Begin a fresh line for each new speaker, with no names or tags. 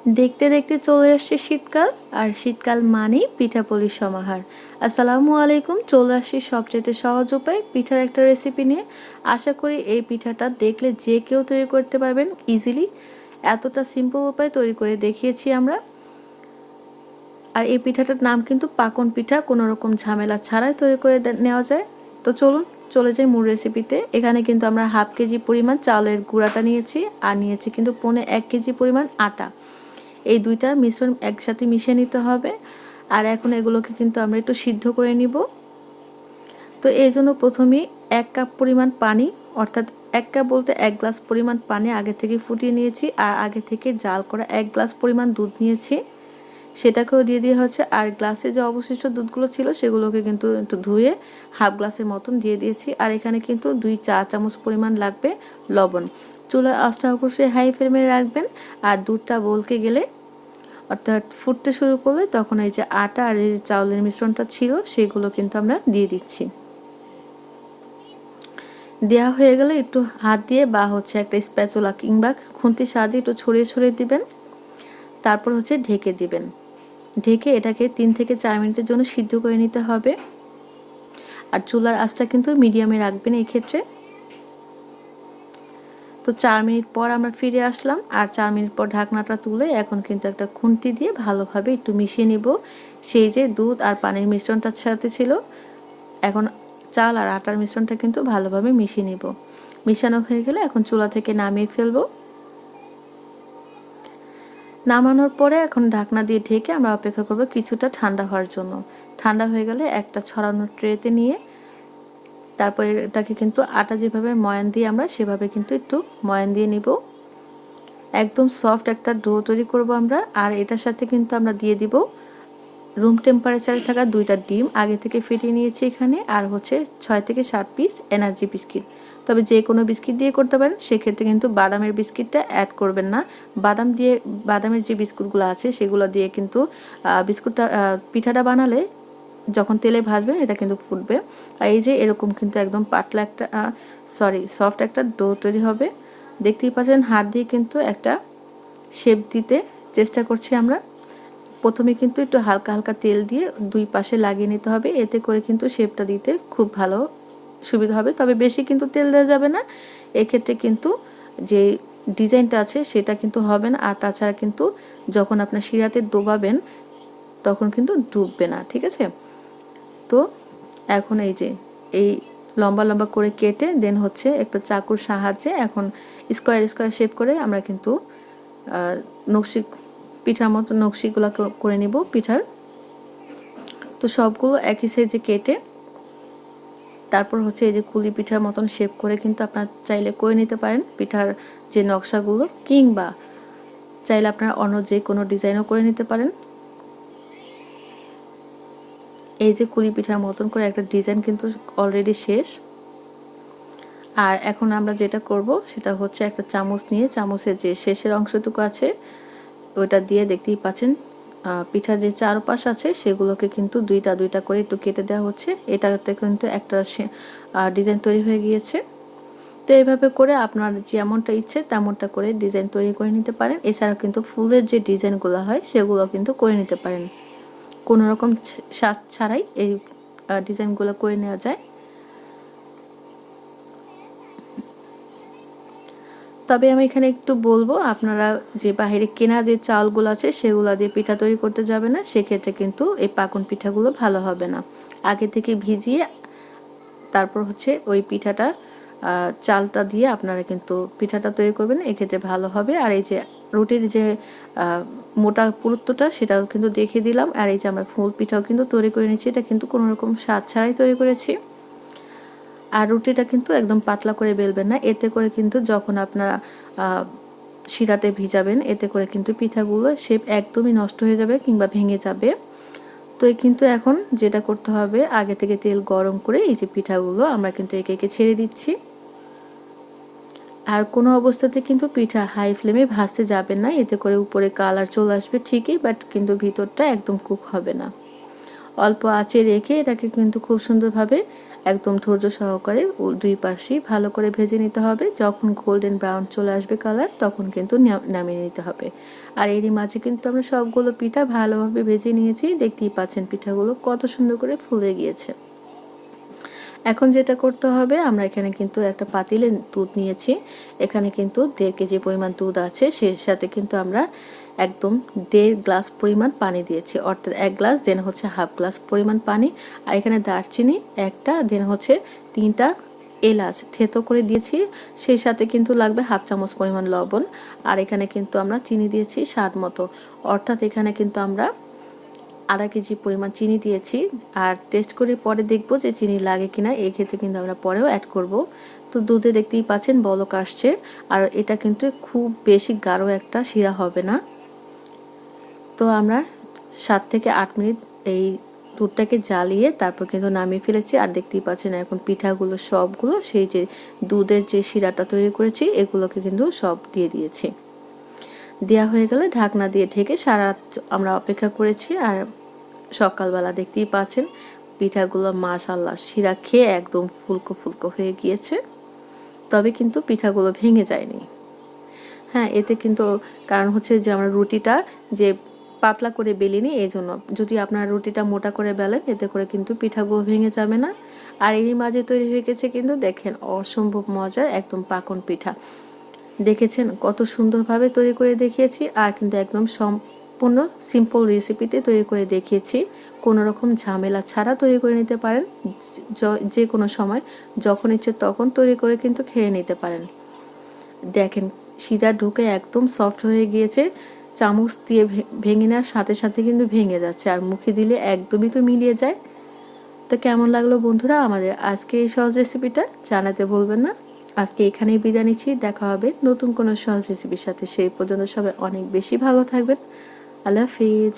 দেখতে দেখতে চলে আসছে শীতকাল, আর শীতকাল মানেই পিঠাপুলির সমাহার। আসসালামু আলাইকুম। চলে আসছি সবচেয়ে সহজ উপায় পিঠার একটা রেসিপি নিয়ে। আশা করি এই পিঠাটা দেখলে যে কেউ তৈরি করতে পারবেন ইজিলি। এতটা সিম্পল উপায় তৈরি করে দেখিয়েছি আমরা। আর এই পিঠাটার নাম কিন্তু পাকন পিঠা, কোনো রকম ঝামেলা ছাড়াই তৈরি করে নেওয়া যায়। তো চলুন চলে যাই মূল রেসিপিতে। এখানে কিন্তু আমরা হাফ কেজি পরিমাণ চালের গুঁড়াটা নিয়েছি, আর নিয়েছি কিন্তু 1.5 কেজি পরিমাণ আটা। এই দুইটা মিশ্রণ একসাথে মিশিয়ে নিতে হবে। আর এখন এগুলোকে কিন্তু আমরা একটু সিদ্ধ করে নিব। তো এই জন্য প্রথমেই 1 কাপ পরিমাণ পানি, অর্থাৎ 1 কাপ বলতে 1 গ্লাস পরিমাণ পানি আগে থেকে ফুটিয়ে নিয়েছি, আর আগে থেকে জাল করা 1 গ্লাস পরিমাণ দুধ নিয়েছি, সেটাকেও দিয়ে দিয়ে হচ্ছে। আর গ্লাসে যে অবশিষ্ট দুধগুলো ছিল সেগুলোকে কিন্তু একটু ধুয়ে হাফ গ্লাসের মতন দিয়ে দিয়েছি। আর এখানে কিন্তু 2 চা চামচ পরিমাণ লাগবে লবণ। চুলার আঁচটা অবশ্যই হাই ফ্লেমে রাখবেন। আর দুধটা বলকে গেলে, অর্থাৎ ফুটতে শুরু করলে, তখন এই যে আটা আর এই যে চাউলের মিশ্রণটা ছিল সেগুলো কিন্তু আমরা দিয়ে দিচ্ছি। দেওয়া হয়ে গেলে একটু হাত দিয়ে বা হচ্ছে একটা স্প্যাচুলা কিংবা খুন্তির সাহায্যে একটু ছড়িয়ে ছড়িয়ে দিবেন। তারপর হচ্ছে ঢেকে দিবেন। ঢেকে এটাকে 3 থেকে 4 মিনিটের জন্য সিদ্ধ করে নিতে হবে। আর চুলার আঁচটা কিন্তু মিডিয়ামে রাখবেন এই ক্ষেত্রে। তো 4 মিনিট পর আমরা ফিরে আসলাম, আর 4 মিনিট পর ঢাকনাটা তুলে এখন কিন্তু একটা খুন্তি দিয়ে ভালোভাবে একটু মিশিয়ে নিব সেই যে দুধ আর পানির মিশ্রণটার সাথে ছিল। এখন চাল আর আটার মিশ্রণটা কিন্তু ভালোভাবে মিশিয়ে নিব। মিশানো হয়ে গেলে এখন চুলা থেকে নামিয়ে ফেলবো। নামানোর পরে এখন ঢাকনা দিয়ে ঢেকে আমরা অপেক্ষা করব কিছুটা ঠান্ডা হওয়ার জন্য। ঠান্ডা হয়ে গেলে একটা ছড়ানোর ট্রেতে নিয়ে তারপরে এটাকে কিন্তু আটা যেভাবে ময়ান দিয়ে আমরা সেভাবে কিন্তু একটু ময়ান দিয়ে নিব। একদম সফট একটা ডো তৈরি করব আমরা। আর এটার সাথে কিন্তু আমরা দিয়ে দিব রুম টেম্পারেচারে থাকা 2টা ডিম আগে থেকে ফেটিয়ে নিয়েছি এখানে, আর হচ্ছে 6 থেকে 7 পিস এনার্জি বিস্কিট। তবে যে কোনো বিস্কিট দিয়ে করতে পারেন, সেক্ষেত্রে কিন্তু বাদামের বিস্কিটটা অ্যাড করবেন না। বাদামের যে বিস্কুটগুলো আছে সেগুলো দিয়ে কিন্তু পিঠাটা বানালে যখন তেলে ভাজবেন এটা কিন্তু ফুটবে। আর এই যে এরকম কিন্তু একদম পাতলা একটা সফট একটা ডো তৈরি হবে। দেখতেই পাচ্ছেন হাত দিয়ে কিন্তু একটা শেপ দিতে চেষ্টা করছি আমরা। প্রথমে কিন্তু একটু হালকা হালকা তেল দিয়ে 2 পাশে লাগিয়ে নিতে হবে, এতে করে কিন্তু শেপটা দিতে খুব ভালো সুবিধা হবে। তবে বেশি কিন্তু তেল দেওয়া যাবে না, এক্ষেত্রে কিন্তু যে ডিজাইনটা আছে সেটা কিন্তু হবে না। আর তাছাড়া কিন্তু যখন আপনার শিরাতে ডোবাবেন তখন কিন্তু ডুববে না, ঠিক আছে? তো এখন এই যে এই লম্বা লম্বা করে কেটে দেন হচ্ছে একটা চাকুর সাহায্যে এখন স্কোয়ার স্কোয়ার শেপ করে আমরা কিন্তু নকশি পিঠার মতো নকশিগুলো করে নিব পিঠার। তো সবগুলো একই সাইজে কেটে তারপর হচ্ছে এই যে কুলি পিঠার মতন শেপ করে কিন্তু আপনারা চাইলে করে নিতে পারেন পিঠার যে নকশাগুলো, কিংবা চাইলে আপনারা অন্য যে কোনো ডিজাইনও করে নিতে পারেন। এই যে কুলি পিঠার মতন করে একটা ডিজাইন কিন্তু অলরেডি শেষ। আর এখন আমরা যেটা করব সেটা হচ্ছে একটা চামচ নিয়ে চামচের যে শেষের অংশটুকু আছে ওইটা দিয়ে, দেখতেই পাচ্ছেন পিঠার যে চারপাশ আছে সেগুলোকে কিন্তু দুইটা দুইটা করে একটু কেটে দেওয়া হচ্ছে। এটাতে কিন্তু একটা ডিজাইন তৈরি হয়ে গিয়েছে। তো এইভাবে করে আপনার যেমনটা ইচ্ছে তেমনটা করে ডিজাইন তৈরি করে নিতে পারেন। এছাড়া কিন্তু ফুলের যে ডিজাইনগুলো হয় সেগুলো কিন্তু করে নিতে পারেন। কোনো রকম সাজ ছাড়াই এই ডিজাইনগুলো করে নেওয়া যায়। তবে আমি এখানে একটু বলবো, আপনারা যে বাইরে কেনা যে চালগুলো আছে সেগুলো দিয়ে পিঠা তৈরি করতে যাবে না, সেক্ষেত্রে কিন্তু এই পাকন পিঠাগুলো ভালো হবে না। আগে থেকে ভিজিয়ে তারপর হচ্ছে ওই পিঠাটা চালটা দিয়ে আপনারা কিন্তু পিঠাটা তৈরি করবেন, এক্ষেত্রে ভালো হবে। আর এই যে রুটির যে মোটা পুরুত্বটা সেটাও কিন্তু দেখিয়ে দিলাম। আর এই যে আমরা ফুল পিঠাও কিন্তু তৈরি করে নিচ্ছি, এটা কিন্তু কোনো রকম স্বাদ ছাড়াই তৈরি করেছি। আর রুটিটা কিন্তু একদম পাতলা করে বেলবেন না, এতে করে কিন্তু যখন আপনারা শিরাতে ভিজাবেন এতে করে কিন্তু পিঠাগুলো শেপ একদমই নষ্ট হয়ে যাবে কিংবা ভেঙে যাবে। তো কিন্তু এখন যেটা করতে হবে, আগে থেকে তেল গরম করে এই যে পিঠাগুলো আমরা কিন্তু একে একে ছেড়ে দিচ্ছি। আর কোনো অবস্থাতে কিন্তু পিঠা হাই ফ্লেমে ভাজতে যাবেন না, এতে করে উপরে কালার চলে আসবে ঠিকই, বাট কিন্তু ভিতরটা একদম কুক হবে না। অল্প আঁচে রেখে এটাকে কিন্তু খুব সুন্দরভাবে একদম ধৈর্য সহকারে দুই পাশেই ভালো করে ভেজে নিতে হবে। যখন গোল্ডেন ব্রাউন চলে আসবে কালার, তখন কিন্তু নামিয়ে নিতে হবে। আর এরই মাঝে কিন্তু আমরা সবগুলো পিঠা ভালোভাবে ভেজে নিয়েছি। দেখতেই পাচ্ছেন পিঠাগুলো কত সুন্দর করে ফুলে গিয়েছে। এখন যেটা করতে হবে, আমরা এখানে কিন্তু একটা পাতিলে দুধ নিয়েছি। এখানে কিন্তু 1.5 কেজি পরিমাণ দুধ আছে। সেই সাথে কিন্তু আমরা একদম 1.5 গ্লাস পরিমাণ পানি দিয়েছি, অর্থাৎ 1 গ্লাস দেন হচ্ছে হাফ গ্লাস পরিমাণ পানি। আর এখানে দারচিনি একটা, দেন হচ্ছে 3টা এলাচ থেতো করে দিয়েছি। সেই সাথে কিন্তু লাগবে হাফ চামচ পরিমাণ লবণ। আর এখানে কিন্তু আমরা চিনি দিয়েছি স্বাদ মতো, অর্থাৎ এখানে কিন্তু আমরা 1/2 কেজি পরিমাণ চিনি দিয়েছি। আর টেস্ট করে পরে দেখব যে চিনি লাগে কিনা, এই ক্ষেত্রে কিন্তু আমরা পরেও অ্যাড করব। তো দুধে দেখতেই পাচ্ছেন বলক আসছে। আর এটা কিন্তু খুব বেশি গাঢ় একটা শিরা হবে না। তো আমরা 7 থেকে 8 মিনিট এই দুধটাকে জ্বালিয়ে তারপর কিন্তু নামিয়ে ফেলেছি। আর দেখতেই পাচ্ছেন এখন পিঠাগুলো সবগুলো সেই যে দুধের যে শিরাটা তৈরি করেছি এগুলোকে কিন্তু সব দিয়ে দিয়েছি। দেওয়া হয়ে গেলে ঢাকনা দিয়ে ঢেকে সারা রাত আমরা অপেক্ষা করেছি। আর সকালবেলা দেখতেই পাচ্ছেন পিঠাগুলো মাশাআল্লাহ শিরা খেয়ে একদম ফুলকো ফুলকো হয়ে গিয়েছে। তবে কিন্তু পিঠাগুলো ভেঙে যায়নি। হ্যাঁ, এতে কিন্তু কারণ হচ্ছে যে আমরা রুটিটা যে পাতলা করে বেলিনি, এই জন্য। যদি আপনারা রুটিটা মোটা করে বেলেন, এতে করে কিন্তু পিঠাগুলো ভেঙে যাবে না। আর এরই মাঝে তৈরি হয়ে গেছে কিন্তু দেখেন অসম্ভব মজার একদম পাকন পিঠা। দেখেছেন কত সুন্দরভাবে তৈরি করে দেখিয়েছি। আর কিন্তু একদম সম্পূর্ণ সিম্পল রেসিপিতে তৈরি করে দেখিয়েছি। কোনো রকম ঝামেলা ছাড়া তৈরি করে নিতে পারেন। যে কোনো সময় যখন ইচ্ছে তখন তৈরি করে কিন্তু খেয়ে নিতে পারেন। দেখেন শিরা ঢুকে একদম সফট হয়ে গিয়েছে। চামচ দিয়ে ভেঙে নেওয়ার সাথে সাথে কিন্তু ভেঙে যাচ্ছে, আর মুখে দিলে একদমই তো মিলিয়ে যায়। তো কেমন লাগলো বন্ধুরা আমাদের আজকে এই সহজ রেসিপিটা, জানাতে ভুলবেন না। আজকে এখানেই বিদায় নিচ্ছি। দেখা হবে নতুন কোনো সহজ রেসিপির সাথে। সেই পর্যন্ত সবাই অনেক বেশি ভালো থাকবেন। আল্লাহ হাফিজ।